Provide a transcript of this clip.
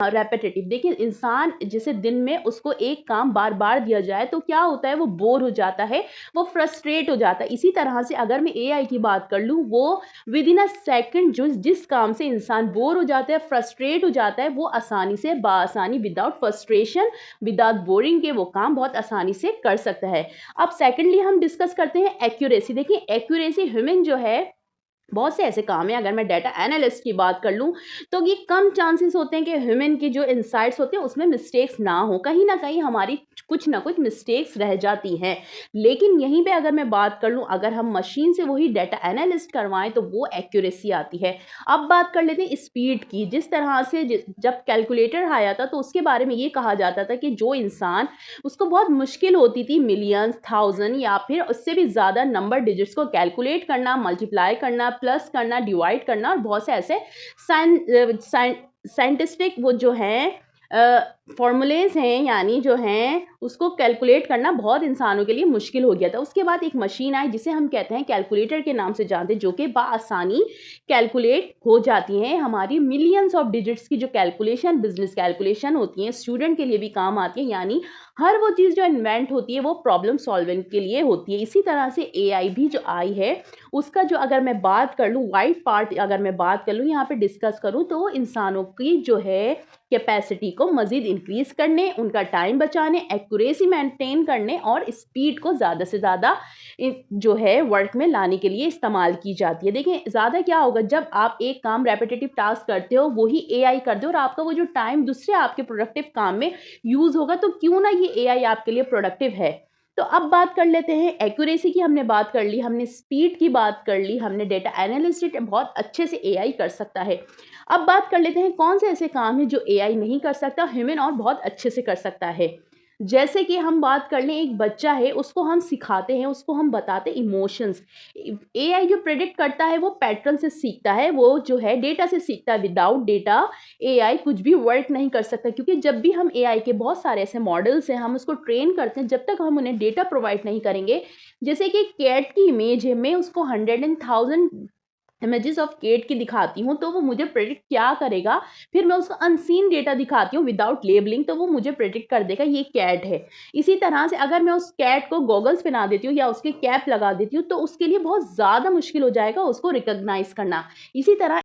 Repetitive. देखिए इंसान जैसे दिन में उसको एक काम बार बार दिया जाए तो क्या होता है, वो बोर हो जाता है, वो फ्रस्ट्रेट हो जाता है। इसी तरह से अगर मैं एआई की बात कर लूँ, वो विद इन अ सेकंड जो जिस काम से इंसान बोर हो जाता है, फ्रस्ट्रेट हो जाता है, वो आसानी से बासानी विदाउट फ्रस्ट्रेशन, विदाउट बोरिंग के वो काम बहुत आसानी से कर सकता है। अब सेकेंडली हम डिस्कस करते हैं एक्यूरेसी। देखिए एक्यूरेसी ह्यूमन जो है, बहुत से ऐसे काम हैं, अगर मैं डाटा एनालिस्ट की बात कर लूँ, तो ये कम चांसेस होते हैं कि ह्यूमन की जो इनसाइट्स होते हैं उसमें मिस्टेक्स ना हो, कहीं न कहीं हमारी कुछ ना कुछ मिस्टेक्स रह जाती हैं। लेकिन यहीं पे अगर मैं बात कर लूँ, अगर हम मशीन से वही डाटा एनालिस्ट करवाएँ तो वो एक्यूरेसी आती है। अब बात कर लेते हैं स्पीड की। जिस तरह से जब कैलकुलेटर आया था तो उसके बारे में ये कहा जाता था कि जो इंसान, उसको बहुत मुश्किल होती थी मिलियंस, थाउज़ेंड या फिर उससे भी ज़्यादा नंबर डिजिट्स को कैलकुलेट करना, मल्टीप्लाई करना, प्लस करना, डिवाइड करना और बहुत से ऐसे साइंटिस्टिक वो जो हैं फॉर्मूलेज़ हैं, यानी जो हैं उसको कैलकुलेट करना बहुत इंसानों के लिए मुश्किल हो गया था। उसके बाद एक मशीन आई जिसे हम कहते हैं कैलकुलेटर के नाम से जानते हैं, जो कि बआसानी कैलकुलेट हो जाती हैं। हमारी मिलियंस ऑफ डिजिट्स की जो कैलकुलेशन, बिज़नेस कैलकुलेशन होती हैं, स्टूडेंट के लिए भी काम आती है, यानी हर वो चीज़ जो इन्वेंट होती है वो प्रॉब्लम सॉल्विंग के लिए होती है। इसी तरह से एआई भी जो आई है, उसका जो अगर मैं बात कर लूँ, वाइड पार्ट अगर मैं बात कर लूँ यहाँ पे डिस्कस करूँ, तो इंसानों की जो है कैपेसिटी को मज़ीद इंक्रीज़ करने, उनका टाइम बचाने, एक्यूरेसी मेंटेन करने और स्पीड को ज़्यादा से ज़्यादा जो है वर्क में लाने के लिए इस्तेमाल की जाती है। देखिए ज़्यादा क्या होगा, जब आप एक काम रेपिटेटिव टास्क करते हो वही एआई कर दे और आपका वो जो टाइम दूसरे आपके प्रोडक्टिव काम में यूज़ होगा, तो क्यों ना ये एआई आपके लिए प्रोडक्टिव है। तो अब बात कर लेते हैं एक्यूरेसी की, हमने बात कर ली, हमने स्पीड की बात कर ली, हमने डेटा एनालिसिस बहुत अच्छे से एआई कर सकता है। अब बात कर लेते हैं कौन से ऐसे काम हैं जो एआई नहीं कर सकता, ह्यूमन और बहुत अच्छे से कर सकता है। जैसे कि हम बात कर लें, एक बच्चा है, उसको हम सिखाते हैं, उसको हम बताते इमोशंस। एआई जो प्रेडिक्ट करता है वो पैटर्न से सीखता है, वो जो है डेटा से सीखता है। विदाउट डेटा एआई कुछ भी वर्क नहीं कर सकता, क्योंकि जब भी हम एआई के बहुत सारे ऐसे मॉडल्स हैं, हम उसको ट्रेन करते हैं, जब तक हम उन्हें डेटा प्रोवाइड नहीं करेंगे। जैसे कि कैट की इमेज है, मैं उसको 100 एंड 1000 इमेजेस ऑफ केट की दिखाती हूँ तो वो मुझे प्रेडिक्ट क्या करेगा। फिर मैं उसको अनसीन डेटा दिखाती हूँ विदाउट लेबलिंग, तो वो मुझे प्रेडिक्ट कर देगा ये कैट है। इसी तरह से अगर मैं उस कैट को गॉगल्स पहना देती हूँ या उसके कैप लगा देती हूँ, तो उसके लिए बहुत ज़्यादा मुश्किल हो जाएगा उसको रिकॉग्नाइज करना। इसी तरह